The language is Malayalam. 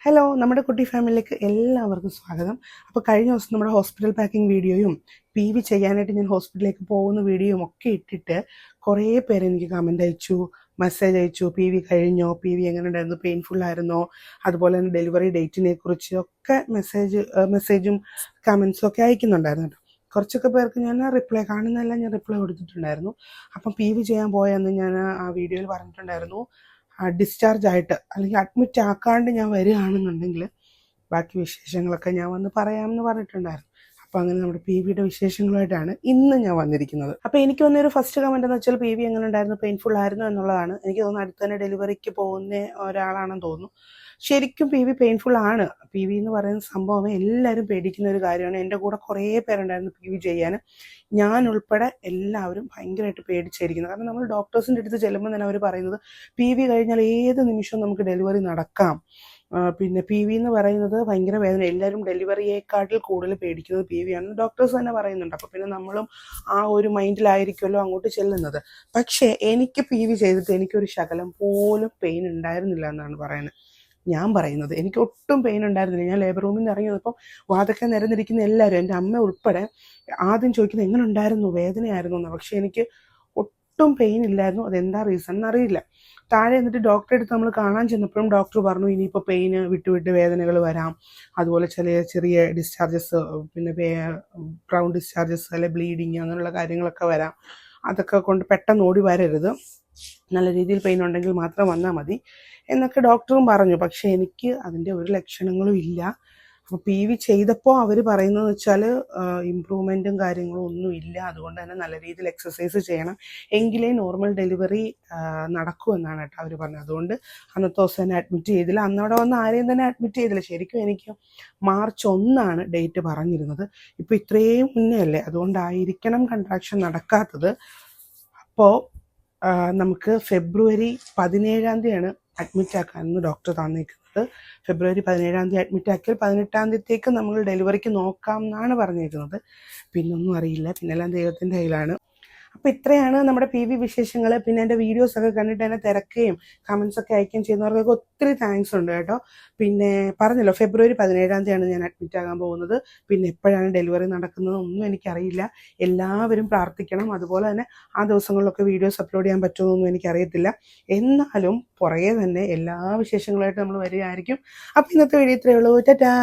ഹലോ, നമ്മുടെ കുട്ടി ഫാമിലിയിലേക്ക് എല്ലാവർക്കും സ്വാഗതം. അപ്പോൾ കഴിഞ്ഞ ദിവസം നമ്മുടെ ഹോസ്പിറ്റൽ പാക്കിംഗ് വീഡിയോയും PV ചെയ്യാനായിട്ട് ഞാൻ ഹോസ്പിറ്റലിലേക്ക് പോകുന്ന വീഡിയോയും ഒക്കെ ഇട്ടിട്ട് കുറേ പേര് എനിക്ക് കമൻ്റ് അയച്ചു, മെസ്സേജ് അയച്ചു. PV കഴിഞ്ഞോ, PV എങ്ങനെ ഉണ്ടായിരുന്നു, പെയിൻഫുൾ ആയിരുന്നോ, അതുപോലെ തന്നെ ഡെലിവറി ഡേറ്റിനെ കുറിച്ച് ഒക്കെ മെസ്സേജും കമൻസും ഒക്കെ അയക്കുന്നുണ്ടായിരുന്നു കേട്ടോ. കുറച്ചൊക്കെ പേർക്ക് ഞാൻ കാണുന്നതെല്ലാം ഞാൻ റിപ്ലൈ കൊടുത്തിട്ടുണ്ടായിരുന്നു. അപ്പം PV ചെയ്യാൻ പോയെന്ന് ഞാൻ ആ വീഡിയോയിൽ പറഞ്ഞിട്ടുണ്ടായിരുന്നു. ഡിസ്ചാർജ് ആയിട്ട് അല്ലെങ്കിൽ അഡ്മിറ്റ് ആക്കാണ്ട് ഞാൻ വരികയാണെന്നുണ്ടെങ്കിൽ ബാക്കി വിശേഷങ്ങളൊക്കെ ഞാൻ വന്ന് പറയാമെന്ന് പറഞ്ഞിട്ടുണ്ടായിരുന്നു. അപ്പോൾ അങ്ങനെ നമ്മുടെ PVയുടെ വിശേഷങ്ങളുമായിട്ടാണ് ഇന്ന് ഞാൻ വന്നിരിക്കുന്നത്. അപ്പോൾ എനിക്ക് വന്നൊരു ഫസ്റ്റ് കമൻ്റ് എന്ന് വെച്ചാൽ PV എങ്ങനെ ഉണ്ടായിരുന്നു, പെയിൻഫുൾ ആയിരുന്നു എന്നുള്ളതാണ്. എനിക്ക് തോന്നുന്നു അടുത്ത് തന്നെ ഡെലിവറിക്ക് പോകുന്ന ഒരാളാണെന്ന് തോന്നുന്നു. ശരിക്കും PV പെയിൻഫുൾ ആണ്. PV എന്ന് പറയുന്ന സംഭവം എല്ലാവരും പേടിക്കുന്ന ഒരു കാര്യമാണ്. എൻ്റെ കൂടെ കുറേ പേരുണ്ടായിരുന്നു PV ചെയ്യാൻ. ഞാൻ ഉൾപ്പെടെ എല്ലാവരും ഭയങ്കരമായിട്ട് പേടിച്ചായിരിക്കുന്നത്. കാരണം നമ്മൾ ഡോക്ടേഴ്സിൻ്റെ അടുത്ത് ചെല്ലുമ്പോൾ തന്നെ അവർ പറയുന്നത് PV കഴിഞ്ഞാൽ ഏത് നിമിഷവും നമുക്ക് ഡെലിവറി നടക്കാം. പിന്നെ PV എന്ന് പറയുന്നത് ഭയങ്കര വേദന, എല്ലാവരും ഡെലിവറിയേക്കാട്ടിൽ കൂടുതൽ പേടിക്കുന്നത് PV ആണെന്ന് ഡോക്ടേഴ്സ് തന്നെ പറയുന്നുണ്ട്. അപ്പോൾ പിന്നെ നമ്മളും ആ ഒരു മൈൻഡിലായിരിക്കുമല്ലോ അങ്ങോട്ട് ചെല്ലുന്നത്. പക്ഷേ എനിക്ക് PV ചെയ്തിട്ട് എനിക്കൊരു ശകലം പോലും പെയിൻ ഉണ്ടായിരുന്നില്ല എന്നാണ് ഞാൻ പറയുന്നത്. എനിക്ക് ഒട്ടും പെയിൻ ഉണ്ടായിരുന്നില്ല. ഞാൻ ലേബർ റൂമിൽ നിന്ന് ഇറങ്ങി വന്നപ്പോൾ വാതൊക്കെ നിരന്നിരിക്കുന്ന എല്ലാവരും, എൻ്റെ അമ്മ ഉൾപ്പെടെ ആദ്യം ചോദിക്കുന്നത് എങ്ങനെ ഉണ്ടായിരുന്നു, വേദനയായിരുന്നു എന്ന്. പക്ഷേ എനിക്ക് ഒട്ടും പെയിൻ ഇല്ലായിരുന്നു. അതെന്താ റീസൺ എന്നറിയില്ല. താഴെ എന്നിട്ട് ഡോക്ടറെ അടുത്ത് നമ്മൾ കാണാൻ ചെന്നപ്പോഴും ഡോക്ടർ പറഞ്ഞു ഇനിയിപ്പോൾ പെയിന് വിട്ട് വേദനകൾ വരാം, അതുപോലെ ചെറിയ ഡിസ്ചാർജസ്, പിന്നെ ബ്രൗൺ ഡിസ്ചാർജസ് അല്ലെ ബ്ലീഡിങ് അങ്ങനെയുള്ള കാര്യങ്ങളൊക്കെ വരാം. അതൊക്കെ കൊണ്ട് പെട്ടെന്ന് ഓടി വരരുത്, നല്ല രീതിയിൽ പെയിൻ ഉണ്ടെങ്കിൽ മാത്രം വന്നാൽ മതി എന്നൊക്കെ ഡോക്ടറും പറഞ്ഞു. പക്ഷേ എനിക്ക് അതിൻ്റെ ഒരു ലക്ഷണങ്ങളും ഇല്ല. അപ്പോൾ PV ചെയ്തപ്പോൾ അവർ പറയുന്നതെന്ന് വെച്ചാൽ ഇമ്പ്രൂവ്മെൻറ്റും കാര്യങ്ങളും ഒന്നും ഇല്ല. അതുകൊണ്ട് തന്നെ നല്ല രീതിയിൽ എക്സസൈസ് ചെയ്യണം, എങ്കിലേ നോർമൽ ഡെലിവറി നടക്കുമെന്നാണ് കേട്ടോ അവർ പറഞ്ഞത്. അതുകൊണ്ട് അന്നത്തെ ദിവസം തന്നെ അഡ്മിറ്റ് ചെയ്തില്ല. അന്നവിടെ വന്ന് ആരെയും തന്നെ അഡ്മിറ്റ് ചെയ്തില്ല. ശരിക്കും എനിക്ക് മാർച്ച് 1 ഡേറ്റ് പറഞ്ഞിരുന്നത്. ഇപ്പോൾ ഇത്രയും മുന്നേ അല്ലേ, അതുകൊണ്ടായിരിക്കണം കൺട്രാക്ഷൻ നടക്കാത്തത്. അപ്പോൾ നമുക്ക് ഫെബ്രുവരി 17 അഡ്മിറ്റ് ആക്കാമെന്ന് ഡോക്ടർ തന്നിരിക്കുന്നത്. ഫെബ്രുവരി 17 അഡ്മിറ്റ് ആക്കിയാൽ 18 നമ്മൾ ഡെലിവറിക്ക് നോക്കാം എന്നാണ് പറഞ്ഞിരിക്കുന്നത്. പിന്നൊന്നും അറിയില്ല, പിന്നെല്ലാം ദൈവത്തിൻ്റെ കയ്യിലാണ്. അപ്പോൾ ഇത്രയാണ് നമ്മുടെ PV വിശേഷങ്ങൾ. പിന്നെ എൻ്റെ വീഡിയോസൊക്കെ കണ്ടിട്ട് എന്നെ തിരക്കുകയും കമൻസൊക്കെ അയക്കുകയും ചെയ്യുന്നവർക്കൊക്കെ ഒത്തിരി താങ്ക്സ് ഉണ്ട് കേട്ടോ. പിന്നെ പറഞ്ഞല്ലോ, ഫെബ്രുവരി 17 ഞാൻ അഡ്മിറ്റ് ആകാൻ പോകുന്നത്. പിന്നെ എപ്പോഴാണ് ഡെലിവറി നടക്കുന്നതൊന്നും എനിക്കറിയില്ല. എല്ലാവരും പ്രാർത്ഥിക്കണം. അതുപോലെ തന്നെ ആ ദിവസങ്ങളിലൊക്കെ വീഡിയോസ് അപ്ലോഡ് ചെയ്യാൻ പറ്റുമെന്നൊന്നും എനിക്കറിയത്തില്ല. എന്നാലും പുറകെ തന്നെ എല്ലാ വിശേഷങ്ങളായിട്ട് നമ്മൾ വരികയായിരിക്കും. അപ്പോൾ ഇന്നത്തെ വീഡിയോ ഇത്രയേ ഉള്ളൂ. ടാറ്റാ.